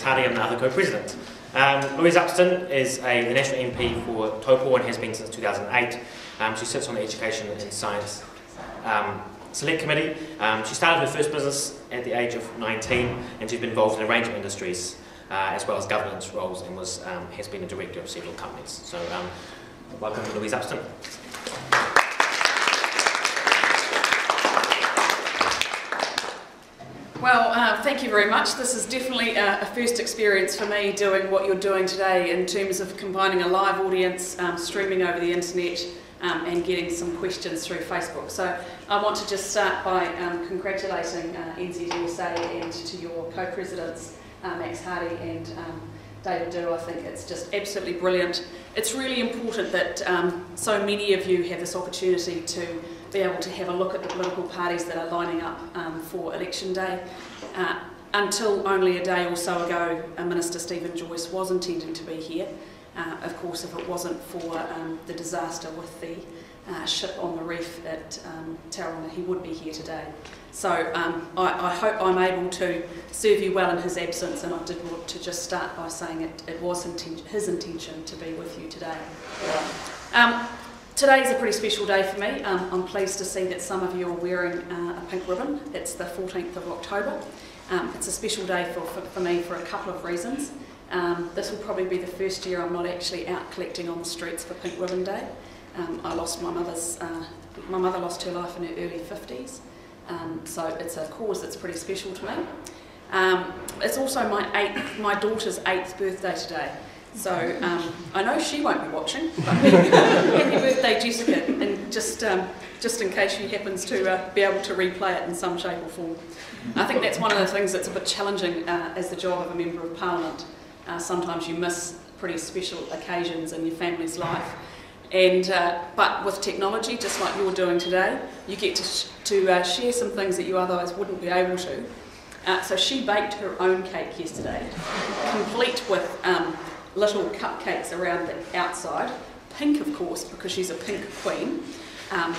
Max Hardy, I'm the other co-president. Louise Upston is the National MP for Taupo and has been since 2008. She sits on the Education and Science Select Committee. She started her first business at the age of 19 and she's been involved in a range of industries as well as governance roles and has been a director of several companies. So welcome to Louise Upston. Well, thank you very much. This is definitely a first experience for me doing what you're doing today in terms of combining a live audience, streaming over the internet and getting some questions through Facebook. So I want to just start by congratulating NZUSA and to your co-presidents, Max Hardy and David Do. I think it's just absolutely brilliant. It's really important that so many of you have this opportunity to be able to have a look at the political parties that are lining up for election day. Until only a day or so ago, Minister Joyce was intending to be here. Of course, if it wasn't for the disaster with the ship on the reef at Tertiary, he would be here today. So I hope I'm able to serve you well in his absence, and I did want to just start by saying it was his intention to be with you today. Today's a pretty special day for me. I'm pleased to see that some of you are wearing a pink ribbon. It's the 14th of October. It's a special day for me for a couple of reasons. This will probably be the first year I'm not actually out collecting on the streets for Pink Ribbon Day. I lost my mother lost her life in her early 50s, so it's a cause that's pretty special to me. It's also my daughter's 8th birthday today. So I know she won't be watching, but happy birthday, Jessica, and just in case she happens to be able to replay it in some shape or form. I think that's one of the things that's a bit challenging as the job of a Member of Parliament. Sometimes you miss pretty special occasions in your family's life, and but with technology, just like you're doing today, you get to share some things that you otherwise wouldn't be able to. So she baked her own cake yesterday, complete with little cupcakes around the outside, pink of course because she's a pink queen,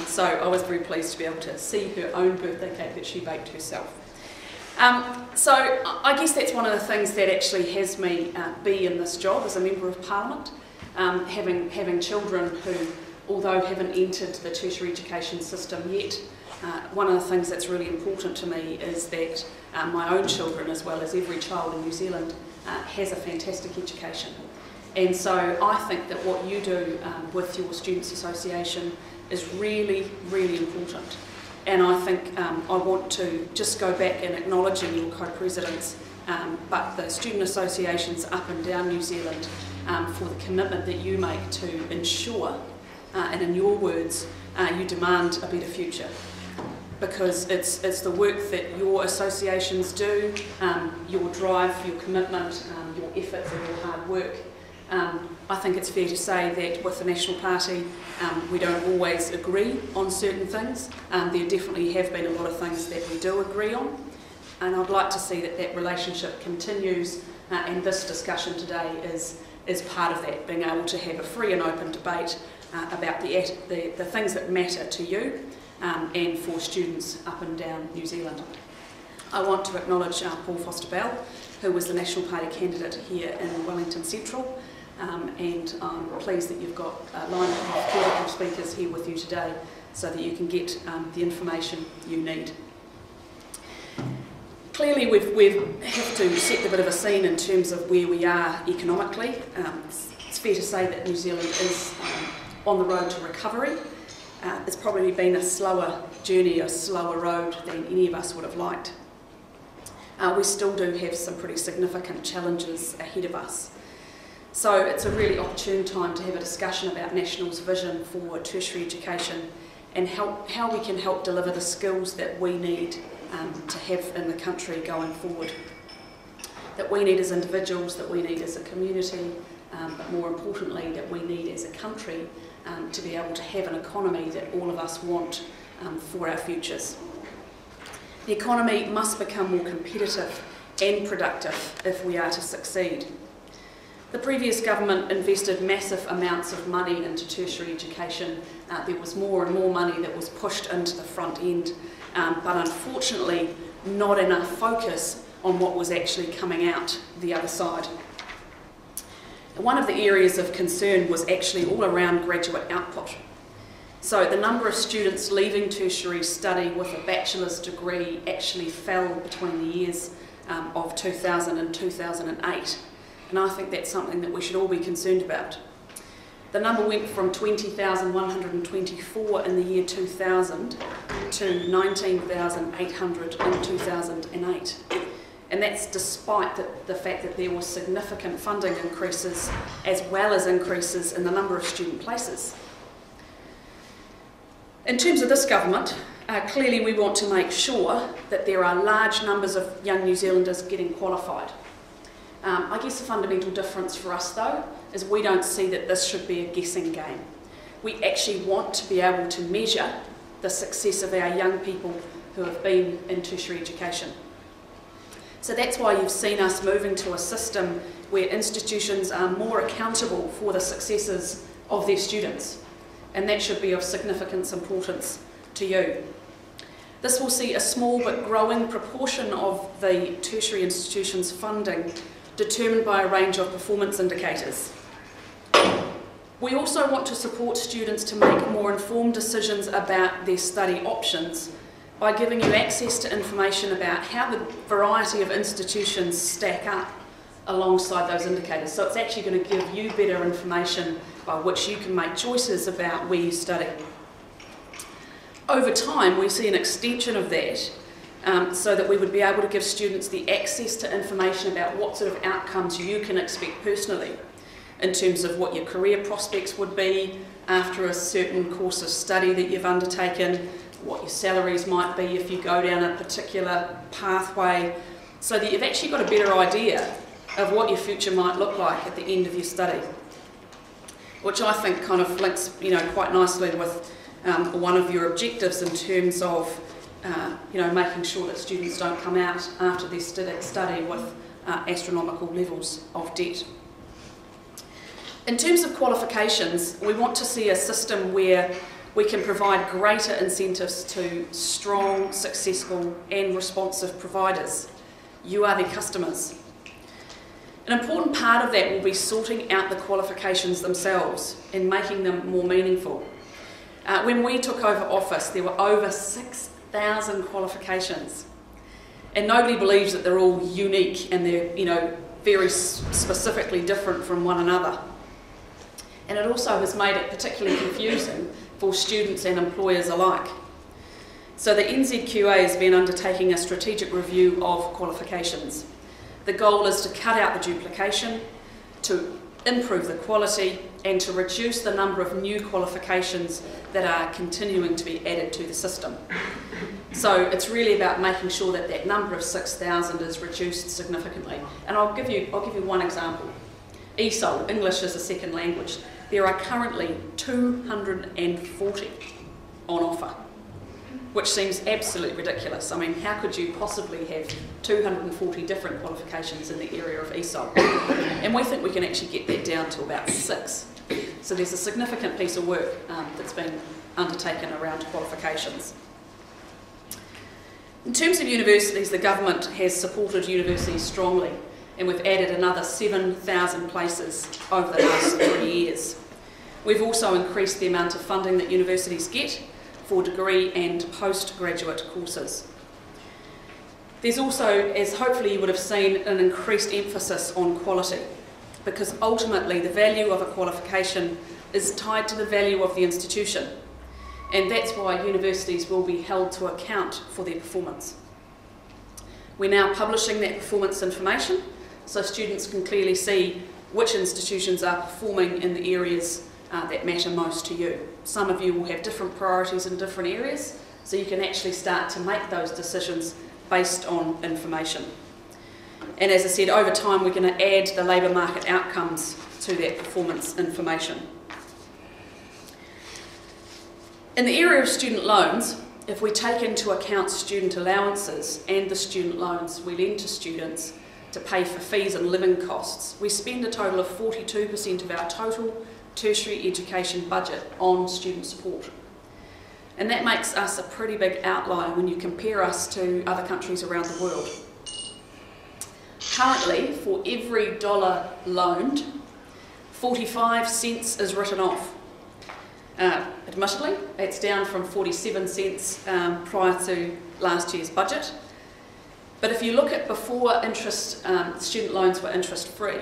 so I was very pleased to be able to see her own birthday cake that she baked herself. So I guess that's one of the things that actually has me be in this job as a Member of Parliament, having children who, although haven't entered the tertiary education system yet, one of the things that's really important to me is that my own children, as well as every child in New Zealand, has a fantastic education. And so I think that what you do with your Students' Association is really, really important. And I think I want to just go back and acknowledging your co-presidents, but the student associations up and down New Zealand for the commitment that you make to ensure, and in your words, you demand a better future. Because it's the work that your associations do, your drive, your commitment, your efforts and your hard work. I think it's fair to say that with the National Party we don't always agree on certain things. There definitely have been a lot of things that we do agree on, and I'd like to see that that relationship continues, and this discussion today is part of that, being able to have a free and open debate about the things that matter to you and for students up and down New Zealand. I want to acknowledge Paul Foster-Bell, who was the National Party candidate here in Wellington Central, and I'm pleased that you've got a line of political speakers here with you today so that you can get the information you need. Clearly we have to set a bit of a scene in terms of where we are economically. It's fair to say that New Zealand is on the road to recovery. It's probably been a slower journey, a slower road than any of us would have liked. We still do have some pretty significant challenges ahead of us. So it's a really opportune time to have a discussion about National's vision for tertiary education and how we can help deliver the skills that we need to have in the country going forward. That we need as individuals, that we need as a community, but more importantly that we need as a country to be able to have an economy that all of us want for our futures. The economy must become more competitive and productive if we are to succeed. The previous government invested massive amounts of money into tertiary education. There was more and more money that was pushed into the front end, but unfortunately not enough focus on what was actually coming out the other side. One of the areas of concern was actually all around graduate output. So the number of students leaving tertiary study with a bachelor's degree actually fell between the years of 2000 and 2008. And I think that's something that we should all be concerned about. The number went from 20,124 in the year 2000 to 19,800 in 2008. And that's despite the fact that there were significant funding increases as well as increases in the number of student places. In terms of this government, clearly we want to make sure that there are large numbers of young New Zealanders getting qualified. I guess the fundamental difference for us though is we don't see that this should be a guessing game. We actually want to be able to measure the success of our young people who have been in tertiary education. So that's why you've seen us moving to a system where institutions are more accountable for the successes of their students, and that should be of significant importance to you. This will see a small but growing proportion of the tertiary institution's funding determined by a range of performance indicators. We also want to support students to make more informed decisions about their study options by giving you access to information about how the variety of institutions stack up alongside those indicators. So it's actually going to give you better information by which you can make choices about where you study. Over time, we see an extension of that so that we would be able to give students the access to information about what sort of outcomes you can expect personally in terms of what your career prospects would be after a certain course of study that you've undertaken, what your salaries might be if you go down a particular pathway, so that you've actually got a better idea of what your future might look like at the end of your study, which I think kind of links, quite nicely with one of your objectives in terms of making sure that students don't come out after their study with astronomical levels of debt. In terms of qualifications, we want to see a system where we can provide greater incentives to strong, successful and responsive providers. You are their customers. An important part of that will be sorting out the qualifications themselves and making them more meaningful. When we took over office, there were over 6,000 qualifications, and nobody believes that they're all unique and they're very specifically different from one another. And it also has made it particularly confusing for students and employers alike. So the NZQA has been undertaking a strategic review of qualifications. The goal is to cut out the duplication, to improve the quality, and to reduce the number of new qualifications that are continuing to be added to the system. So it's really about making sure that that number of 6,000 is reduced significantly. And I'll give you one example. ESOL, English as a Second Language. There are currently 240 on offer, which seems absolutely ridiculous. I mean, how could you possibly have 240 different qualifications in the area of ESOL? And we think we can actually get that down to about 6. So there's a significant piece of work that's been undertaken around qualifications. In terms of universities, the government has supported universities strongly, and we've added another 7,000 places over the last 3 years. We've also increased the amount of funding that universities get for degree and postgraduate courses. There's also, as hopefully you would have seen, an increased emphasis on quality, because ultimately the value of a qualification is tied to the value of the institution, and that's why universities will be held to account for their performance. We're now publishing that performance information so students can clearly see which institutions are performing in the areas that matter most to you. Some of you will have different priorities in different areas, so you can actually start to make those decisions based on information. And as I said, over time we're going to add the labour market outcomes to that performance information. In the area of student loans, if we take into account student allowances and the student loans we lend to students to pay for fees and living costs, we spend a total of 42% of our total tertiary education budget on student support. And that makes us a pretty big outlier when you compare us to other countries around the world. Currently, for every dollar loaned, 45 cents is written off. Admittedly, it's down from 47 cents prior to last year's budget. But if you look at before interest, student loans were interest-free,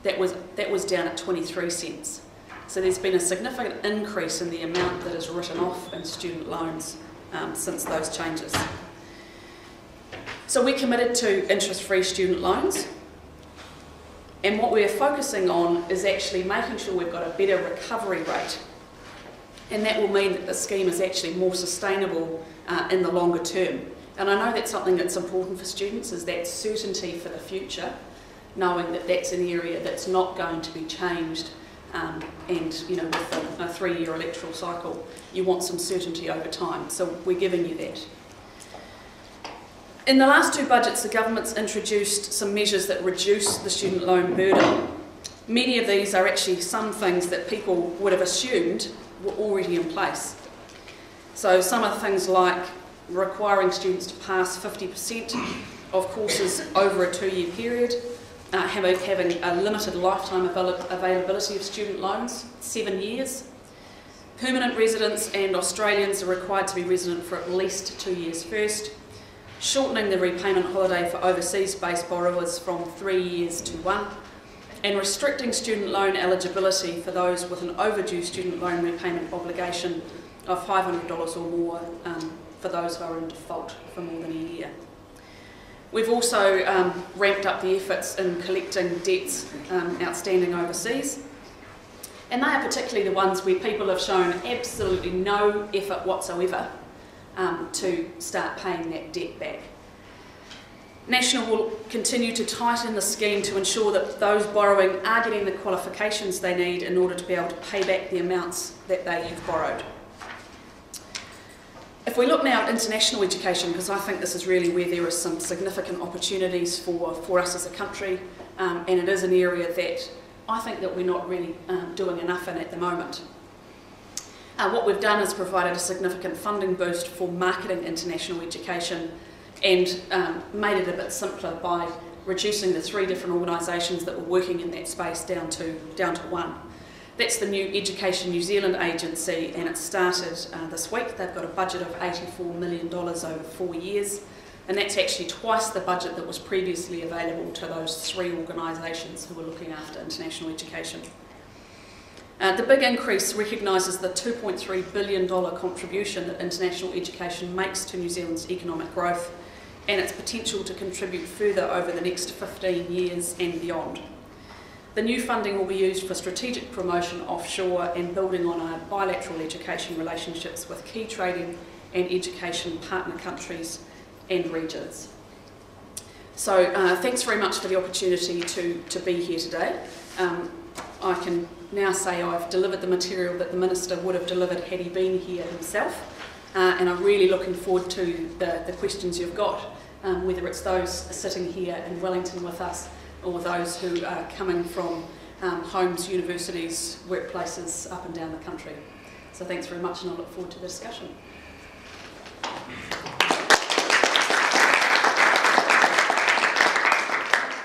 that was down at 23 cents. So there's been a significant increase in the amount that is written off in student loans since those changes. So we're committed to interest-free student loans, and what we're focusing on is actually making sure we've got a better recovery rate, and that will mean that the scheme is actually more sustainable in the longer term. And I know that's something that's important for students, is that certainty for the future, knowing that that's an area that's not going to be changed, and you know, with a 3-year electoral cycle, you want some certainty over time. So we're giving you that. In the last 2 budgets, the government's introduced some measures that reduce the student loan burden. Many of these are actually some things that people would have assumed were already in place. So some of the things like requiring students to pass 50% of courses over a 2-year period, having a limited lifetime availability of student loans, 7 years. Permanent residents and Australians are required to be resident for at least 2 years first. Shortening the repayment holiday for overseas-based borrowers from 3 years to 1, and restricting student loan eligibility for those with an overdue student loan repayment obligation of $500 or more for those who are in default for more than a year. We've also ramped up the efforts in collecting debts outstanding overseas, and they are particularly the ones where people have shown absolutely no effort whatsoever to start paying that debt back. National will continue to tighten the scheme to ensure that those borrowing are getting the qualifications they need in order to be able to pay back the amounts that they have borrowed. If we look now at international education, because I think this is really where there are some significant opportunities for us as a country, and it is an area that I think that we're not really doing enough in at the moment. What we've done is provided a significant funding boost for marketing international education, and made it a bit simpler by reducing the 3 different organisations that were working in that space down to 1. That's the new Education New Zealand agency, and it started this week. They've got a budget of $84 million over 4 years, and that's actually twice the budget that was previously available to those 3 organisations who were looking after international education. The big increase recognises the $2.3 billion contribution that international education makes to New Zealand's economic growth, and its potential to contribute further over the next 15 years and beyond. The new funding will be used for strategic promotion offshore and building on our bilateral education relationships with key trading and education partner countries and regions. So thanks very much for the opportunity to be here today. I can now say I've delivered the material that the Minister would have delivered had he been here himself, and I'm really looking forward to the questions you've got, whether it's those sitting here in Wellington with us or those who are coming from homes, universities, workplaces up and down the country. So thanks very much, and I look forward to the discussion.